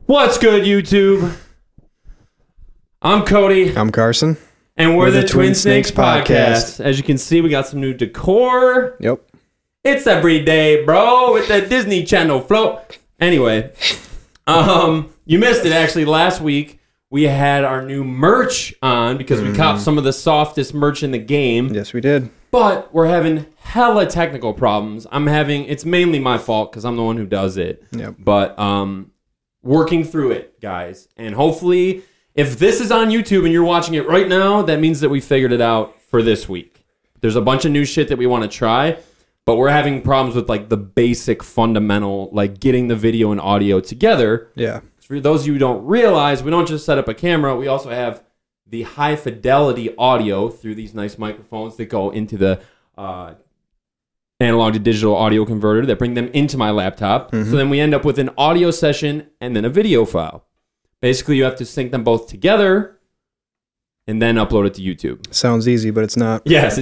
What's good, YouTube? I'm Cody. I'm Carson. And we're the Twin Snakes Podcast. As you can see, we got some new decor. Yep. It's every day, bro, with the Disney Channel float. Anyway, you missed it, actually. Last week, we had our new merch on because we copped some of the softest merch in the game. Yes, we did. But we're having hella technical problems. It's mainly my fault because I'm the one who does it. Yep. But working through it, guys. And hopefully, if this is on YouTube and you're watching it right now, that means that we figured it out for this week. There's a bunch of new shit that we want to try, but we're having problems with like the basic fundamental, like getting the video and audio together. Yeah. For those of you who don't realize, we don't just set up a camera. We also have the high fidelity audio through these nice microphones that go into the analog to digital audio converter that bring them into my laptop. So then we end up with an audio session and then a video file. Basically, you have to sync them both together and then upload it to YouTube. Sounds easy, but it's not. Yes,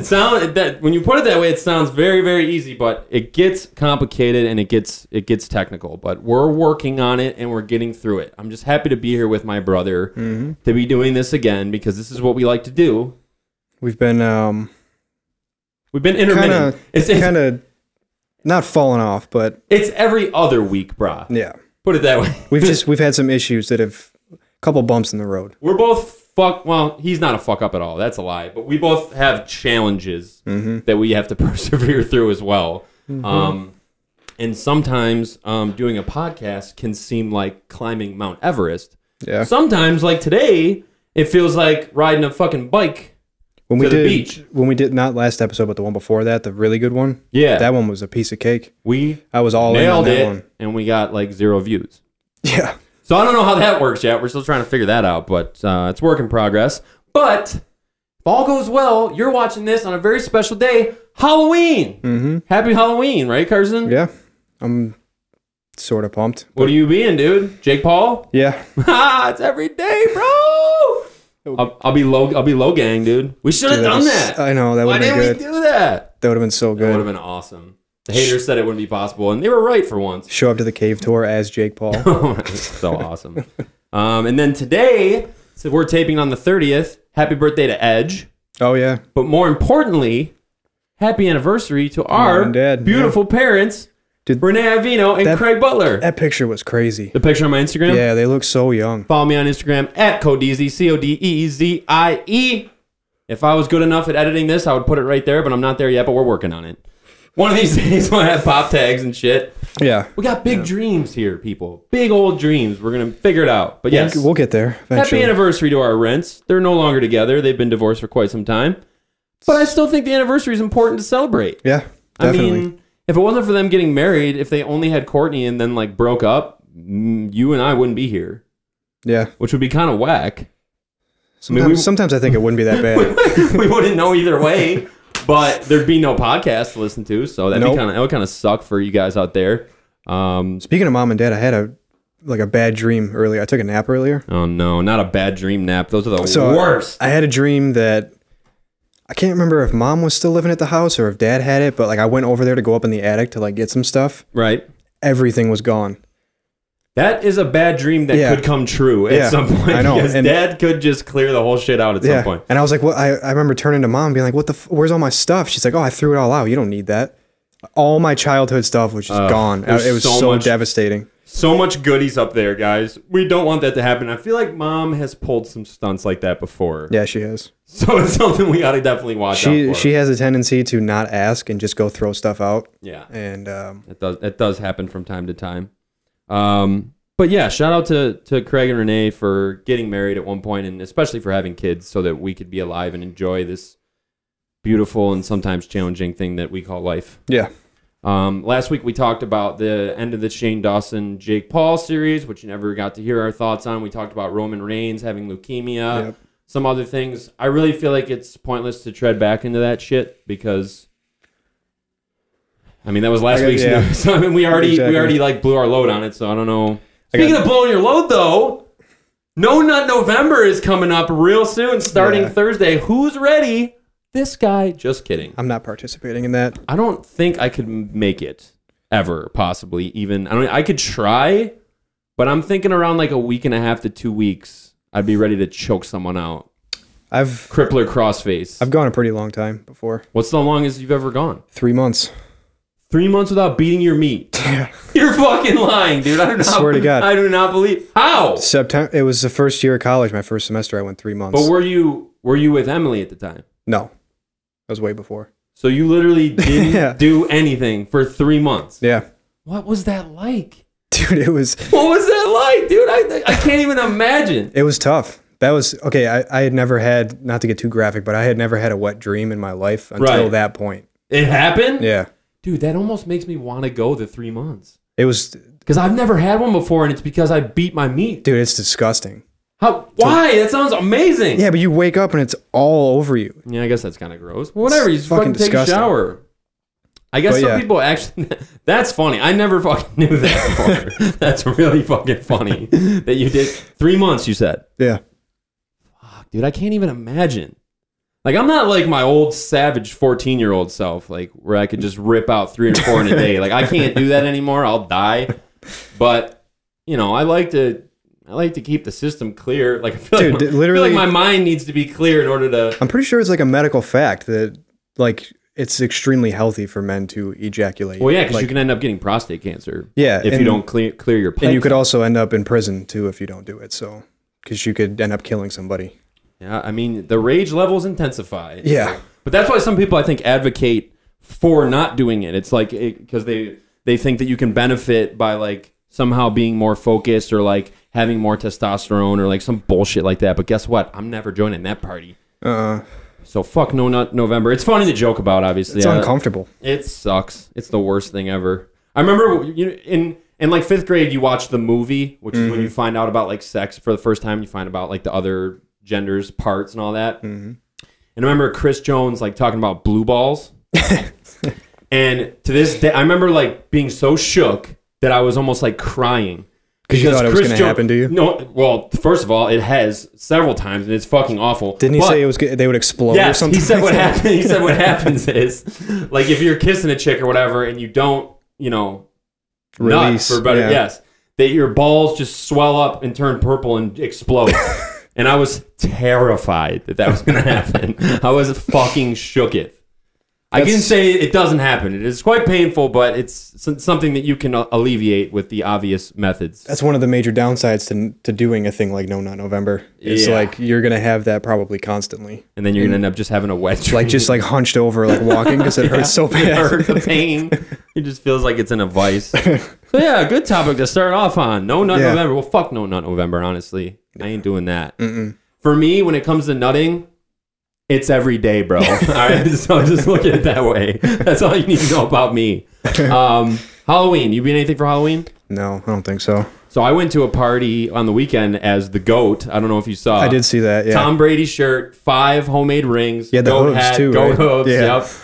when you put it that way, it sounds very, very easy, but it gets complicated and it gets technical. But we're working on it and we're getting through it. I'm just happy to be here with my brother to be doing this again because this is what we like to do. We've been intermittent. It's kind of not falling off, but it's every other week, brah. Yeah. Put it that way. We've had some issues that have a couple bumps in the road. We're both well, he's not a fuck up at all. That's a lie. But we both have challenges that we have to persevere through as well. And sometimes doing a podcast can seem like climbing Mount Everest. Yeah. Sometimes, like today, it feels like riding a fucking bike to the beach. When we did, not last episode, but the one before that, the really good one. Yeah. That one was a piece of cake. I was all in on that one. And we got like 0 views. Yeah. So I don't know how that works yet. We're still trying to figure that out, but it's work in progress. But if all goes well, you're watching this on a very special day, Halloween. Happy Halloween, right, Carson? Yeah. I'm sort of pumped. What are you being, dude? Jake Paul? Yeah. It's every day, bro. I'll be low gang, dude. We should have done that. I know, that would have been good. Why didn't we do that? That would have been so good. That would have been awesome. The haters said it wouldn't be possible, and they were right for once. Show up to the cave tour as Jake Paul. So awesome. And then today, so we're taping on the 30th. Happy birthday to Edge. Oh, yeah. But more importantly, happy anniversary to our beautiful parents, Renee Avino and Craig Butler. That picture was crazy. The picture on my Instagram? Yeah, they look so young. Follow me on Instagram at Codeezy, Codeezie. If I was good enough at editing this, I would put it right there, but I'm not there yet, but we're working on it. One of these days, we'll have pop tags and shit. Yeah. We got big dreams here, people. Big old dreams. We're going to figure it out. But yes. We'll get there eventually. Happy anniversary to our Rents. They're no longer together. They've been divorced for quite some time. But I still think the anniversary is important to celebrate. Yeah, definitely. I mean, if it wasn't for them getting married, if they only had Courtney and then like broke up, you and I wouldn't be here. Yeah. Which would be kind of whack. Sometimes I think it wouldn't be that bad. We wouldn't know either way. But there'd be no podcast to listen to, so that would kind of suck for you guys out there. Speaking of mom and dad, I had a bad dream earlier. I took a nap earlier. Oh no, not a bad dream nap. Those are the worst. I had a dream that I can't remember if mom was still living at the house or if dad had it, but like I went over there to go up in the attic to like get some stuff. Right. Everything was gone. That is a bad dream that could come true at some point. I know. Because dad could just clear the whole shit out at some point. And I was like, "What?" I remember turning to mom and being like, "What the? Where's all my stuff?" She's like, "Oh, I threw it all out. You don't need that." All my childhood stuff was just gone. It was so devastating. So much goodies up there, guys. We don't want that to happen. I feel like mom has pulled some stunts like that before. Yeah, she has. So it's something we got to definitely watch out for. She has a tendency to not ask and just go throw stuff out. Yeah. And it does happen from time to time. But yeah, shout out to Craig and Renee for getting married at one point, and especially for having kids so that we could be alive and enjoy this beautiful and sometimes challenging thing that we call life. Yeah. Last week we talked about the end of the Shane Dawson Jake Paul series, which you never got to hear our thoughts on. We talked about Roman Reigns having leukemia, some other things. I really feel like it's pointless to tread back into that shit because I mean that was last week's news. So I mean we already like blew our load on it, so I don't know. Speaking of blowing your load, though, No Nut November is coming up real soon, starting Thursday. Who's ready? This guy. Just kidding. I'm not participating in that. I don't think I could make it ever, possibly even. I could try, But I'm thinking around like a week and a half to 2 weeks, I'd be ready to choke someone out. Crippler crossface. I've gone a pretty long time before. What's the longest you've ever gone? 3 months. 3 months without beating your meat. Yeah. You're fucking lying, dude. I swear to God. I do not believe. How? September. It was the first year of college. My first semester, I went 3 months. But were you with Emily at the time? No. That was way before. So you literally didn't do anything for 3 months? Yeah. What was that like? Dude, it was... What was that like, dude? I can't even imagine. It was tough. That was... Okay, I had never had... Not to get too graphic, but I had never had a wet dream in my life until that point. It happened? Yeah. Dude, that almost makes me want to go the 3 months. It was... Because I've never had one before, and it's because I beat my meat. Dude, it's disgusting. How? Why? That sounds amazing. Yeah, but you wake up and it's all over you. Yeah, I guess that's kind of gross. Whatever, you just fucking take a shower. I guess some people actually... That's funny. I never fucking knew that before. That's really fucking funny that you did 3 months, you said. Yeah. Fuck, dude, I can't even imagine. Like, I'm not like my old savage 14-year-old self, like, where I could just rip out 3 or 4 in a day. Like, I can't do that anymore. I'll die. But, you know, I like to keep the system clear. Like, I feel like my mind needs to be clear in order to... I'm pretty sure it's like a medical fact that, like... It's extremely healthy for men to ejaculate. Well, yeah, because you can end up getting prostate cancer. Yeah, if you don't clear your pipe. And you could also end up in prison too if you don't do it. So, because you could end up killing somebody. Yeah, I mean the rage levels intensify. Yeah, but that's why some people I think advocate for not doing it. It's like because they think that you can benefit by like somehow being more focused or like having more testosterone or like some bullshit like that. But guess what? I'm never joining that party. So fuck No Nut November. It's funny to joke about, obviously. It's uncomfortable. It sucks. It's the worst thing ever. I remember in like 5th grade, you watch the movie, which is when you find out about like sex for the first time. You find about like the other gender's parts and all that. And I remember Chris Jones like talking about blue balls. And to this day, I remember like being so shook that I was almost like crying. Because you thought it was going to happen to you? No, well, first of all, it has several times, and it's fucking awful. Didn't he say they would explode or something? He said what happened. He said what happens is, like, if you're kissing a chick or whatever, and you don't, you know, release, nut for better, that your balls just swell up and turn purple and explode. And I was terrified that was going to happen. I was fucking shooketh. I can say it doesn't happen. It is quite painful, but it's something that you can alleviate with the obvious methods. That's one of the major downsides to doing a thing like No Nut November. It's like you're going to have that probably constantly. And then you're going to end up just having a wet dream. Like just like hunched over, like walking because it hurts so bad. It hurts, the pain. It just feels like it's in a vice. So yeah, good topic to start off on. No Nut November. Well, fuck No Nut November, honestly. I ain't doing that. For me, when it comes to nutting... It's every day, bro. All right, so just look at it that way. That's all you need to know about me. Halloween. You been anything for Halloween? No, I don't think so. So I went to a party on the weekend as the GOAT. I don't know if you saw. I did see that, yeah. Tom Brady shirt, 5 homemade rings. Yeah, the goat hooves hat, too, goat right? hooves,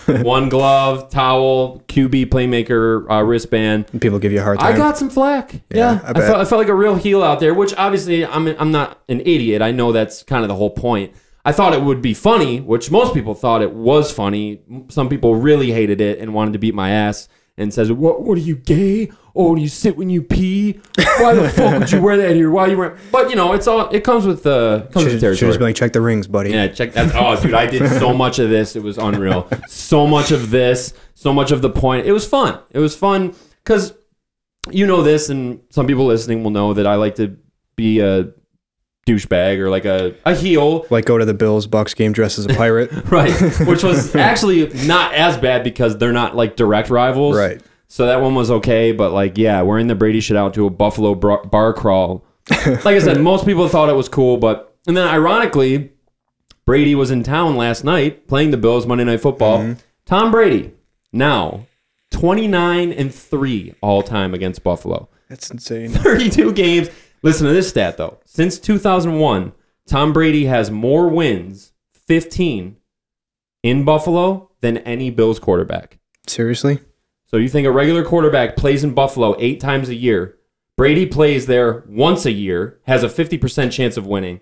yep. 1 glove, towel, QB playmaker wristband. And people give you a hard time. I got some flack. Yeah. I felt like a real heel out there, which obviously I'm not an idiot. I know that's kind of the whole point. I thought it would be funny, which most people thought it was funny. Some people really hated it and wanted to beat my ass and says, what are you, gay? Oh, do you sit when you pee? Why the fuck would you wear that here? Why you wear? But, you know, it comes with the territory. Should just be like, check the rings, buddy. Yeah, check that. Oh, dude, I did so much of this. It was unreal. So much of this, so much of the point. It was fun. It was fun because you know this, and some people listening will know that I like to be a douchebag or like a heel. Like go to the Bills-Bucks game dressed as a pirate. Right. Which was actually not as bad because they're not like direct rivals. Right. So that one was okay. But like, yeah, wearing the Brady shit out to a Buffalo bar crawl. Like I said, most people thought it was cool. And then ironically, Brady was in town last night playing the Bills Monday Night Football. Tom Brady, now 29-3 all time against Buffalo. That's insane. 32 games. Listen to this stat, though. Since 2001, Tom Brady has more wins, 15, in Buffalo than any Bills quarterback. Seriously? So you think a regular quarterback plays in Buffalo 8 times a year. Brady plays there once a year, has a 50% chance of winning.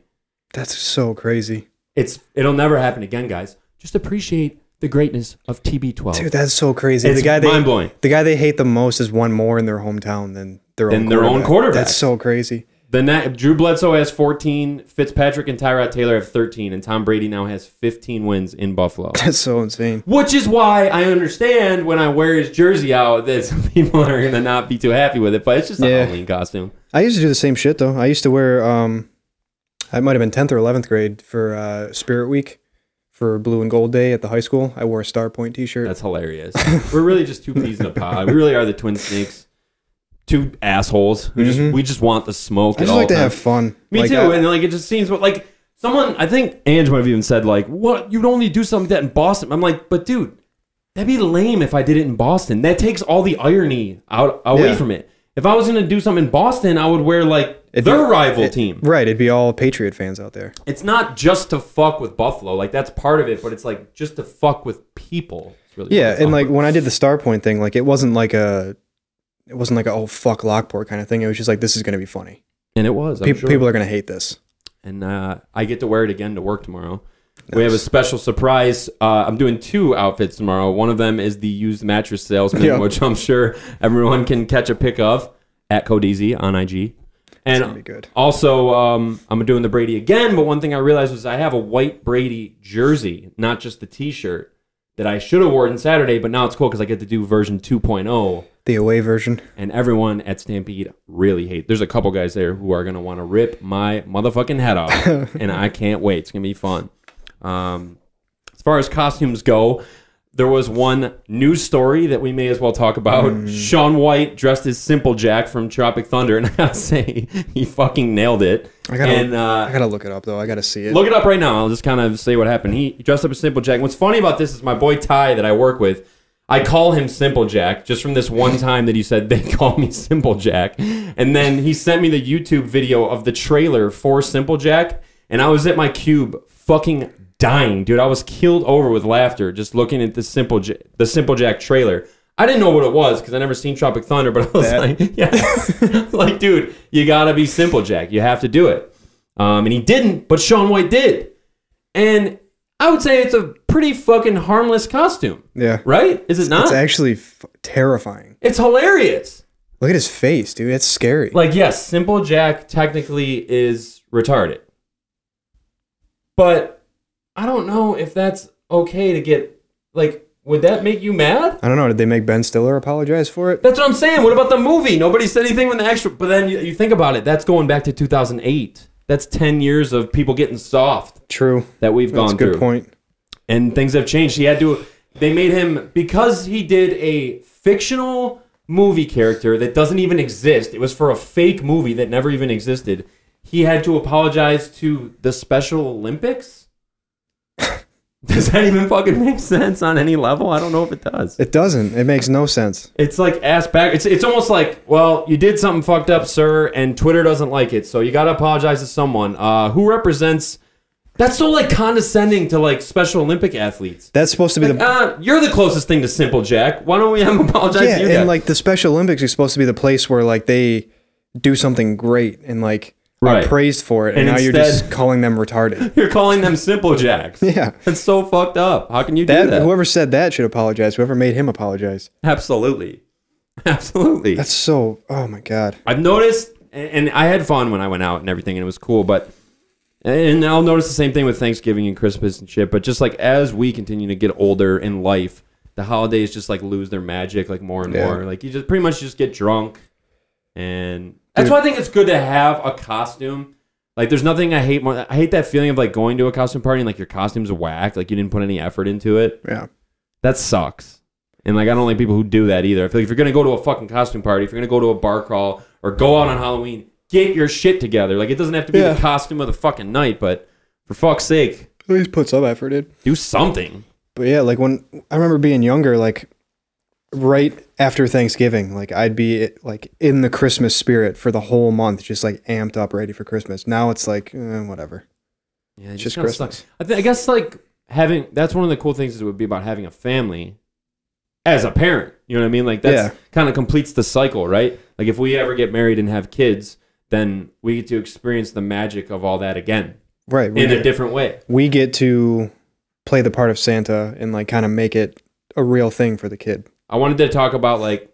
That's so crazy. It'll never happen again, guys. Just appreciate the greatness of TB12. Dude, that's so crazy. It's mind-blowing. The guy they hate the most has won more in their hometown than their own quarterback. That's so crazy. Drew Bledsoe has 14, Fitzpatrick and Tyrod Taylor have 13, and Tom Brady now has 15 wins in Buffalo. That's so insane. Which is why I understand when I wear his jersey out that some people are going to not be too happy with it, but it's just a Halloween costume. I used to do the same shit, though. I used to wear, I might have been 10th or 11th grade for Spirit Week for Blue and Gold Day at the high school. I wore a Star Point t-shirt. That's hilarious. We're really just two peas in a pod. We really are the Twin Snakes. Two assholes who we just want the smoke. I just like to have fun. Me too. And like it just seems like someone. I think Ange might have even said like, "What? You'd only do something like that in Boston." I'm like, but dude, that'd be lame if I did it in Boston. That takes all the irony away from it. If I was gonna do something in Boston, I would wear like their rival team. Right. It'd be all Patriot fans out there. It's not just to fuck with Buffalo. Like that's part of it, but it's like just to fuck with people. It's really and like when I did the Star Point thing, like it wasn't like a oh fuck Lockport kind of thing. It was just like, this is going to be funny. And it was. People are going to hate this. And I get to wear it again to work tomorrow. Nice. We have a special surprise. I'm doing 2 outfits tomorrow. One of them is the used mattress salesman, which I'm sure everyone can catch a pic of at Cody on IG. And gonna be good. Also, I'm doing the Brady again, but one thing I realized was I have a white Brady jersey, not just the t-shirt, that I should have worn Saturday, but now it's cool because I get to do version 2.0. The away version. And everyone at Stampede really hates. There's a couple guys there who are going to want to rip my motherfucking head off. And I can't wait. It's going to be fun. As far as costumes go, there was one news story that we may as well talk about. Shaun White dressed as Simple Jack from Tropic Thunder. And I got to say, he fucking nailed it. I gotta look it up, though. I got to see it. Look it up right now. I'll just kind of say what happened. He dressed up as Simple Jack. What's funny about this is my boy Ty that I work with, I call him Simple Jack just from this one time that he said they call me Simple Jack. And then he sent me the YouTube video of the trailer for Simple Jack. And I was at my cube fucking dying, dude. I was killed over with laughter just looking at the Simple Jack trailer. I didn't know what it was because I never seen Tropic Thunder, but I was like, like, dude, you gotta be Simple Jack. You have to do it. And he didn't, but Shaun White did. And I would say it's a pretty fucking harmless costume. Yeah. Right? Is it not? It's actually terrifying. It's hilarious. Look at his face, dude. It's scary. Like, yes, Simple Jack technically is retarded. But I don't know if that's okay to get, like, would that make you mad? I don't know. Did they make Ben Stiller apologize for it? That's what I'm saying. What about the movie? Nobody said anything when the extra... But then you think about it. That's going back to 2008. That's 10 years of people getting soft. True. That we've gone through. That's a good point. And things have changed. They made him... Because he did a fictional movie character that doesn't even exist. It was for a fake movie that never even existed. He had to apologize to the Special Olympics? Does that even fucking make sense on any level? I don't know if it does. It doesn't. It makes no sense. It's like ass back. It's almost like, well, you did something fucked up, sir, and Twitter doesn't like it, so you got to apologize to someone. Who represents... That's so like condescending to like Special Olympic athletes. That's supposed to be like, you're the closest thing to Simple Jack. Why don't we have him apologize to you guys? And like the Special Olympics is supposed to be the place where like they do something great and like... Right. Praised for it, and now instead, you're just calling them retarded. You're calling them Simple Jacks. Yeah. That's so fucked up. How can you do that? Whoever said that should apologize. Whoever made him apologize. Absolutely. Absolutely. That's so... Oh, my God. I've noticed, and I had fun when I went out and everything, and it was cool, but... And I'll notice the same thing with Thanksgiving and Christmas and shit, but just like as we continue to get older in life, the holidays just like lose their magic like more and more. Like you just pretty much just get drunk and... That's why I think it's good to have a costume. Like, there's nothing I hate more. I hate that feeling of, like, going to a costume party and, like, your costume's whacked. Like, you didn't put any effort into it. Yeah. That sucks. And, like, I don't like people who do that either. I feel like if you're going to go to a fucking costume party, if you're going to go to a bar crawl or go out on Halloween, get your shit together. Like, it doesn't have to be the costume of the fucking night, but for fuck's sake. At least put some effort in. Do something. But, yeah, like, when I remember being younger, like... Right after Thanksgiving, like I'd be like in the Christmas spirit for the whole month, just like amped up, ready for Christmas. Now it's like whatever. Yeah, it's just Christmas. I guess like that's one of the cool things is it would be about having a family as a parent. You know what I mean? Like that's kind of completes the cycle, right? Like if we ever get married and have kids, then we get to experience the magic of all that again, right? In a different way. We get to play the part of Santa and like kind of make it a real thing for the kid. I wanted to talk about like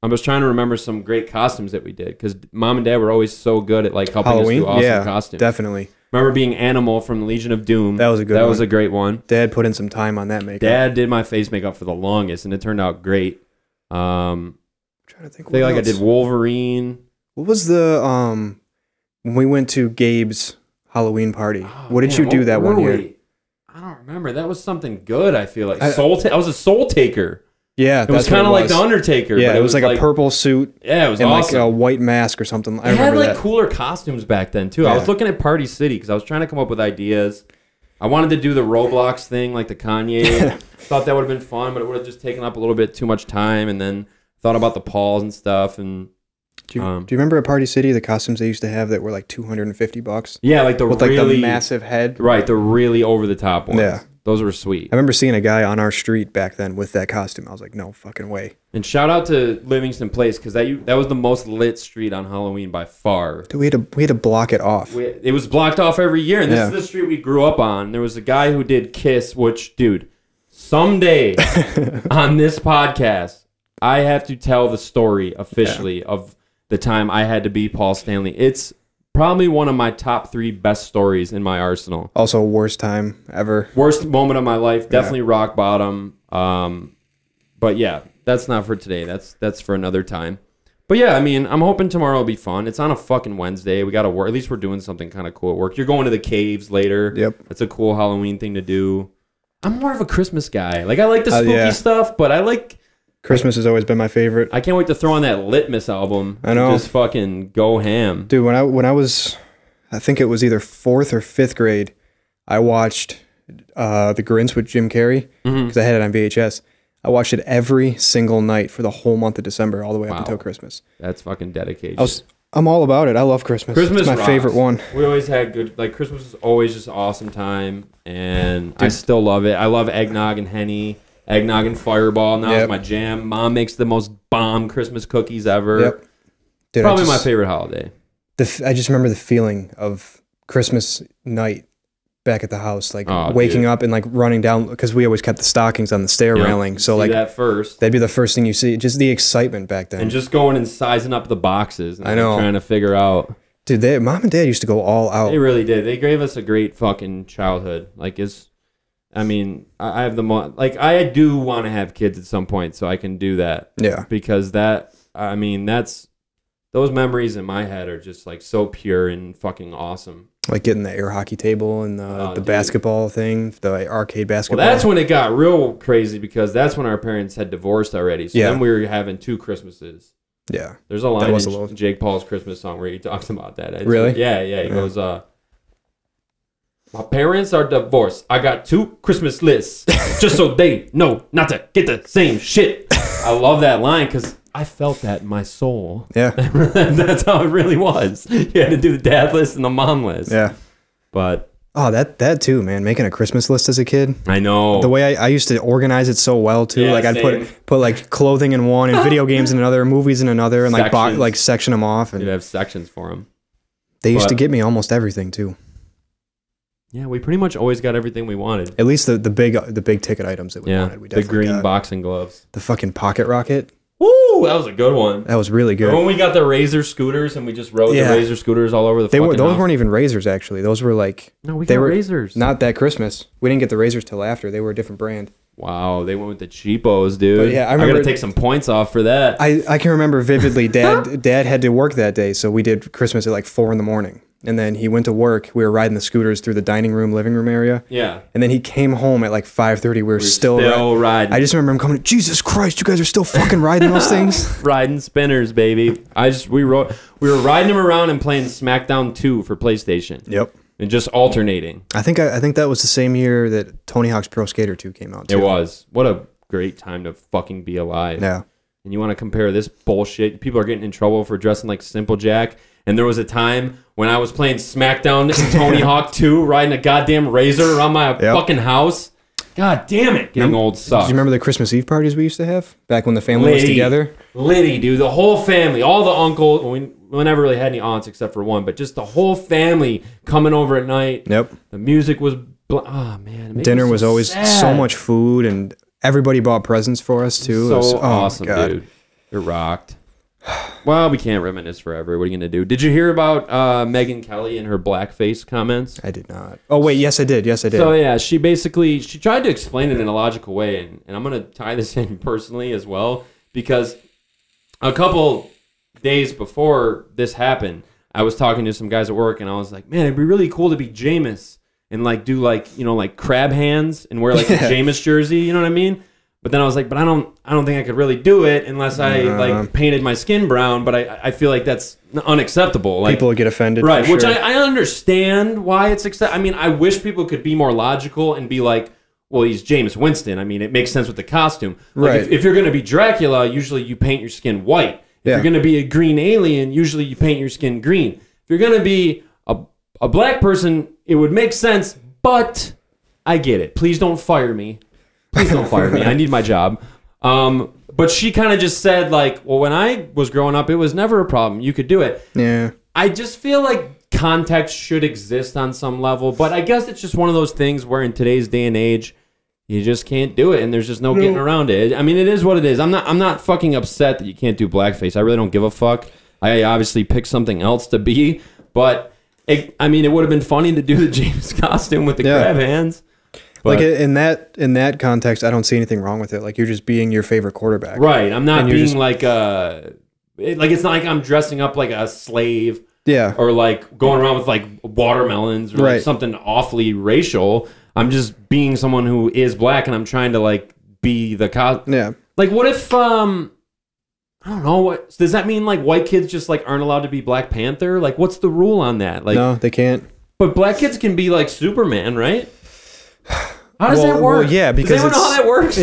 I was trying to remember some great costumes that we did because Mom and Dad were always so good at like helping Halloween? us do awesome Yeah, costumes. definitely. Remember being Animal from the Legion of Doom. That was a good one. That was a great one. Dad put in some time on that makeup. Dad did my face makeup for the longest, and it turned out great. I'm trying to think. I think like I did Wolverine. What was the when we went to Gabe's Halloween party? What did you do that one year? I don't remember. That was something good. I feel like I was a Soul Taker. Yeah, it was kind of like the Undertaker. Yeah, but it was like a purple suit. Yeah, it was and awesome. like a white mask or something. I had like cooler costumes back then too. Yeah. I was looking at Party City because I was trying to come up with ideas. I wanted to do the Roblox thing, like the Kanye. Thought that would have been fun, but it would have just taken up a little bit too much time. And then thought about the Pauls and stuff. And do you remember at Party City the costumes they used to have that were like $250? Yeah, like the with really like the massive head. Right, the really over the top ones. Yeah. Those were sweet. I remember seeing a guy on our street back then with that costume. I was like, no fucking way. And shout out to Livingston Place because that was the most lit street on Halloween by far. Dude, we had to block it off. It was blocked off every year, and this is the street we grew up on. There was a guy who did Kiss, which, dude, someday on this podcast, I have to tell the story officially of the time I had to be Paul Stanley. It's probably one of my top 3 best stories in my arsenal. Also, worst time ever. Worst moment of my life. Definitely rock bottom. But yeah, that's not for today. That's for another time. But yeah, I mean, I'm hoping tomorrow will be fun. It's on a fucking Wednesday. We got to work. At least we're doing something kind of cool at work. You're going to the caves later. Yep. That's a cool Halloween thing to do. I'm more of a Christmas guy. Like, I like the spooky stuff, but I like... Christmas has always been my favorite. I can't wait to throw on that Litmus album. I know. And just fucking go ham. Dude, when I was, I think it was either 4th or 5th grade, I watched The Grinch with Jim Carrey because I had it on VHS. I watched it every single night for the whole month of December, all the way up until Christmas. That's fucking dedication. I'm all about it. I love Christmas. It's my favorite one. We always had good, like, Christmas is always just an awesome time, and I still love it. I love eggnog and Henny. Eggnog and Fireball. Now it's my jam. Mom makes the most bomb Christmas cookies ever. Yep. Dude, probably my favorite holiday. I just remember the feeling of Christmas night back at the house, like waking up and like running down, because we always kept the stockings on the stair railing. So like that first, that'd be the first thing you see. Just the excitement back then, and just going and sizing up the boxes. And I know, trying to figure out. Dude, Mom and Dad used to go all out. They really did. They gave us a great fucking childhood. Like I mean, I have I do want to have kids at some point so I can do that. Yeah. Because those memories in my head are just like so pure and fucking awesome. Like getting the air hockey table and the basketball thing, the arcade basketball. Well, that's when it got real crazy because that's when our parents had divorced already. So then we were having 2 Christmases. Yeah. There's a line in Jake Paul's Christmas song where he talks about that. Really? Yeah. He goes, my parents are divorced. I got 2 Christmas lists just so they know not to get the same shit. I love that line because I felt that in my soul. Yeah. That's how it really was. You had to do the dad list and the mom list. Yeah. But... Oh, that too, man. Making a Christmas list as a kid. I know. The way I used to organize it so well too. Yeah, like I'd put like clothing in one and video games in another, movies in another, and like section them off. And you'd have sections for them. They used to get me almost everything too. Yeah, we pretty much always got everything we wanted. At least the big ticket items that we wanted. We the green boxing gloves. The fucking pocket rocket. Woo, that was a good one. That was really good. When we got the Razor scooters and we just rode the Razor scooters all over the fucking house. Those weren't even Razors, actually. Those were like... No, we got Razors. Not that Christmas. We didn't get the Razors till after. They were a different brand. Wow, they went with the cheapos, dude. But yeah, I remember... I gotta take some points off for that. I can remember vividly, Dad had to work that day, so we did Christmas at like 4 in the morning. And then he went to work. We were riding the scooters through the dining room, living room area. Yeah. And then he came home at like 5:30. We were still riding. I just remember him coming, Jesus Christ, you guys are still fucking riding those things? Riding spinners, baby. We were riding them around and playing SmackDown 2 for PlayStation. Yep. And just alternating. I think that was the same year that Tony Hawk's Pro Skater 2 came out too. It was. What a great time to fucking be alive. Yeah. And you want to compare this bullshit. People are getting in trouble for dressing like Simple Jack. And there was a time when I was playing SmackDown and Tony Hawk 2, riding a goddamn Razor around my fucking house. God damn it. Getting old sucks. Do you remember the Christmas Eve parties we used to have? Back when the family was together? Liddy, dude. The whole family. All the uncles. We never really had any aunts except for one. But just the whole family coming over at night. Yep. The music was... Oh, man. Dinner was always so much food. And everybody bought presents for us, too. So awesome, dude. It rocked. Well, we can't reminisce forever. What are you going to do? Did you hear about Megyn Kelly and her blackface comments? I did not. Oh, wait. Yes, I did. So, yeah, she tried to explain it in a logical way, and I'm going to tie this in personally as well, because a couple days before this happened, I was talking to some guys at work, and I was like, man, it'd be really cool to be Jameis and, like, do, like, you know, like crab hands and wear, like, a Jameis jersey, you know what I mean? But then I was like, but I don't think I could really do it unless I like painted my skin brown. But I feel like that's unacceptable. Like, people would get offended, right? For Which sure. I understand why it's acceptable. I mean, I wish people could be more logical and be like, well, he's Jameis Winston. I mean, it makes sense with the costume. Like, right. If you're going to be Dracula, usually you paint your skin white. If you're going to be a green alien, usually you paint your skin green. If you're going to be a black person, it would make sense. But I get it. Please don't fire me. Please don't fire me. I need my job. But she kind of just said, like, well, when I was growing up, it was never a problem. You could do it. Yeah. I just feel like context should exist on some level. But I guess it's just one of those things where in today's day and age, you just can't do it. And there's just no getting around it. I mean, it is what it is. I'm not fucking upset that you can't do blackface. I really don't give a fuck. I obviously picked something else to be. But, it would have been funny to do the James costume with the crab hands. But, like in that context, I don't see anything wrong with it. Like, you're just being your favorite quarterback, right? I'm not being just, like it's not like I'm dressing up like a slave, or like going around with like watermelons or like something awfully racial. I'm just being someone who is black, and I'm trying to like be the Like, what if I don't know, what does that mean? Like, white kids just like aren't allowed to be Black Panther? Like, what's the rule on that? Like, no, they can't. But black kids can be like Superman, right? How does that work? Well, yeah, because does anyone know how that works?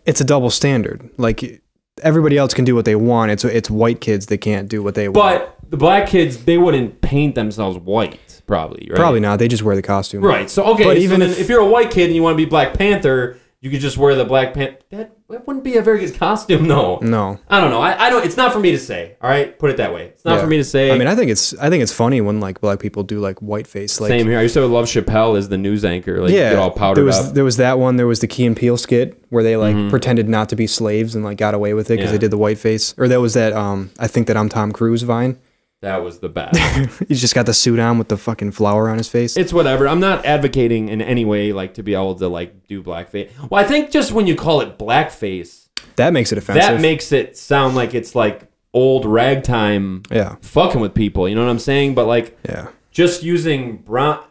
It's a double standard. Like, everybody else can do what they want. It's white kids that can't do what they want. But the black kids, they wouldn't paint themselves white, probably, right? Probably not. They just wear the costume. Right. So, okay, but even if you're a white kid and you want to be Black Panther, you could just wear the Black Panther. That wouldn't be a very good costume, though. No. I don't know. I don't. It's not for me to say. All right, put it that way. It's not for me to say. I mean, I think it's funny when like black people do like whiteface. Like, same here. I used to love Chappelle as the news anchor. Like, get all powdered up. There was that one. There was the Key and Peele skit where they like pretended not to be slaves and like got away with it because they did the whiteface. Or that was that. I think that I'm Tom Cruise Vine. That was the best. He's just got the suit on with the fucking flower on his face. It's whatever. I'm not advocating in any way like to be able to like do blackface. Well, I think just when you call it blackface, that makes it offensive. That makes it sound like it's like old ragtime fucking with people. You know what I'm saying? But like just using brown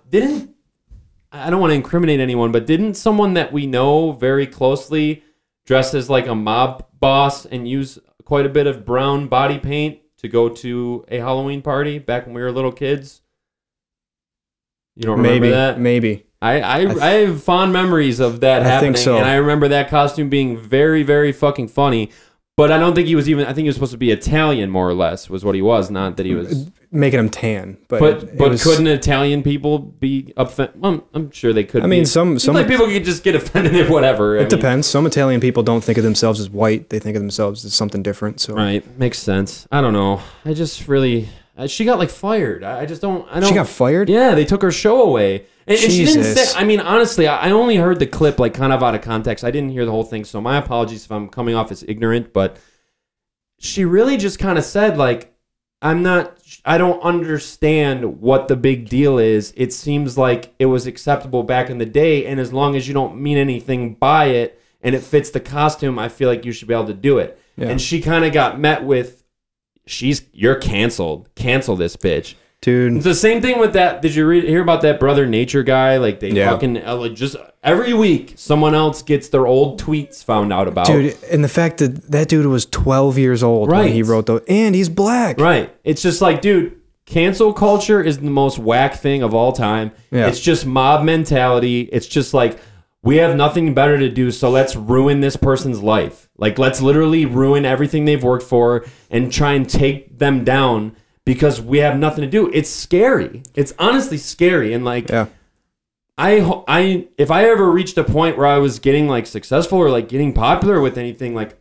I don't want to incriminate anyone, but didn't someone that we know very closely dress as like a mob boss and use quite a bit of brown body paint to go to a Halloween party back when we were little kids? You don't remember that? Maybe. I have fond memories of that happening. I think so. And I remember that costume being very, very fucking funny. But I don't think he was even... I think he was supposed to be Italian, more or less, was what he was. Not that he was... Making him tan. But couldn't Italian people be offended? Well, I'm sure they could. I mean, some like people could just get offended at whatever. It depends. Some Italian people don't think of themselves as white. They think of themselves as something different. So right. Makes sense. I don't know. I just really... She got like fired. I don't. She got fired? Yeah, they took her show away. And she didn't say... I mean, honestly, I only heard the clip like kind of out of context. I didn't hear the whole thing. So my apologies if I'm coming off as ignorant. But she really just kind of said like, I don't understand what the big deal is. It seems like it was acceptable back in the day, and as long as you don't mean anything by it and it fits the costume, I feel like you should be able to do it. Yeah. And she kind of got met with, you're canceled. Cancel this bitch. Dude. It's the same thing with that. Did you hear about that Brother Nature guy? Like they fucking just every week someone else gets their old tweets found out about. Dude, and the fact that dude was 12 years old when he wrote those, and he's black. Right. It's just like, dude, cancel culture is the most whack thing of all time. Yeah. It's just mob mentality. It's just like, we have nothing better to do, so let's ruin this person's life. Like, let's literally ruin everything they've worked for and try and take them down because we have nothing to do. It's scary. It's honestly scary. And like, if I ever reached a point where I was getting like successful or like getting popular with anything, like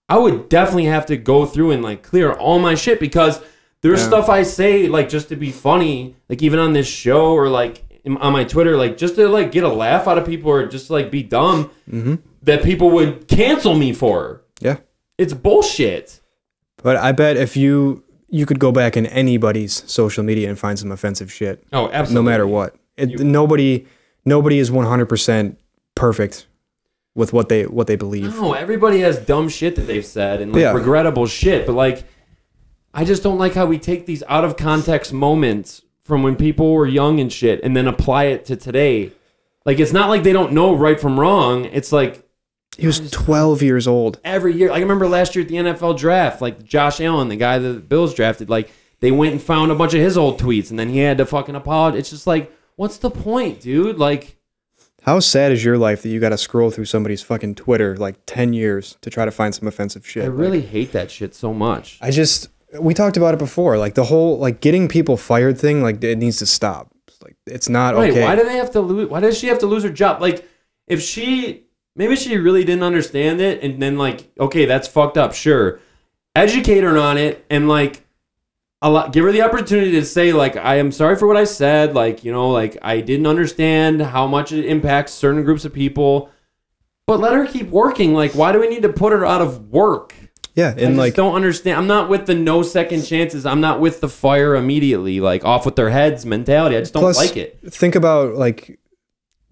I would definitely have to go through and like clear all my shit because there's stuff I say like just to be funny, like even on this show or like on my Twitter, like just to like get a laugh out of people or just to, like be dumb that people would cancel me for. Yeah. It's bullshit. But I bet if you could go back in anybody's social media and find some offensive shit. Oh, absolutely. No matter what. Nobody is 100% perfect with what they believe. No, everybody has dumb shit that they've said and like regrettable shit. But like, I just don't like how we take these out of context moments from when people were young and shit and then apply it to today. Like, it's not like they don't know right from wrong. It's like, he was 12 years old. Every year. Like, I remember last year at the NFL draft, like Josh Allen, the guy that the Bills drafted, like, they went and found a bunch of his old tweets, and then he had to fucking apologize. It's just like, what's the point, dude? Like, how sad is your life that you got to scroll through somebody's fucking Twitter like 10 years to try to find some offensive shit? I really hate that shit so much. We talked about it before. Like, the whole, like, getting people fired thing, like, it needs to stop. Like, it's not okay. Why do they have to lose? Why does she have to lose her job? Like, if she... Maybe she really didn't understand it, and then, like, okay, that's fucked up, sure. Educate her on it, and, like, give her the opportunity to say, like, I am sorry for what I said, like, you know, like, I didn't understand how much it impacts certain groups of people, but let her keep working. Like, why do we need to put her out of work? Yeah, and, I just don't understand. I'm not with the no second chances. I'm not with the fire immediately, like, off with their heads mentality. I just don't like it. Think about, like,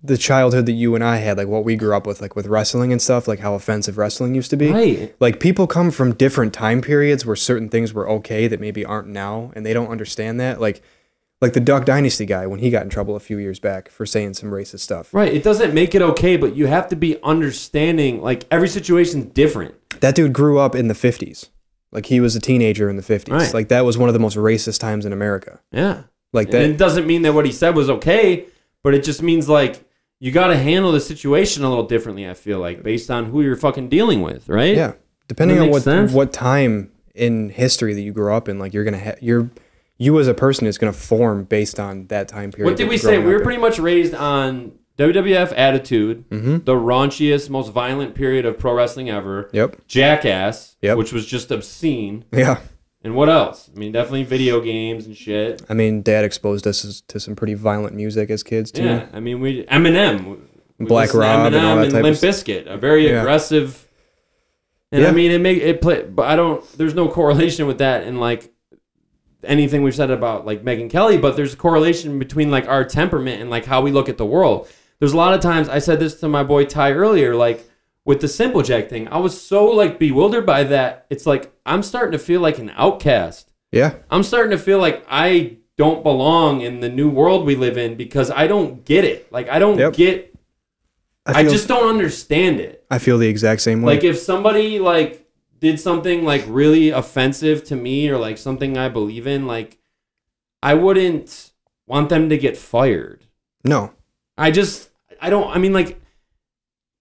the childhood that you and I had, like what we grew up with, like with wrestling and stuff, like how offensive wrestling used to be. Right. Like, people come from different time periods where certain things were okay that maybe aren't now, and they don't understand that. Like the Duck Dynasty guy, when he got in trouble a few years back for saying some racist stuff. Right. It doesn't make it okay, but you have to be understanding. Like, every situation's different. That dude grew up in the 50s. Like, he was a teenager in the 50s. Right. Like, that was one of the most racist times in America. Yeah. Like that. And it doesn't mean that what he said was okay, but it just means, like, you got to handle the situation a little differently, I feel like, based on who you're fucking dealing with, right? Yeah. Depending on what time in history that you grew up in, like, you're going to you as a person is going to form based on that time period. What did we say? We were pretty much raised on WWF Attitude, the raunchiest, most violent period of pro wrestling ever. Yep. Jackass, which was just obscene. Yeah. And what else? I mean, definitely video games and shit. I mean, Dad exposed us to some pretty violent music as kids, too. Yeah, I mean, Eminem. Black Rob and all that type Limp Bizkit, a very aggressive... And I mean, but there's no correlation with that in, like, anything we've said about, like, Megyn Kelly, but there's a correlation between, like, our temperament and, like, how we look at the world. There's a lot of times, I said this to my boy Ty earlier, like, with the Simple Jack thing, I was so, like, bewildered by that. It's like, I'm starting to feel like an outcast. Yeah. I'm starting to feel like I don't belong in the new world we live in because I don't get it. Like, I don't get... I just don't understand it. I feel the exact same way. Like, if somebody, like, did something, like, really offensive to me or, like, something I believe in, like, I wouldn't want them to get fired. No.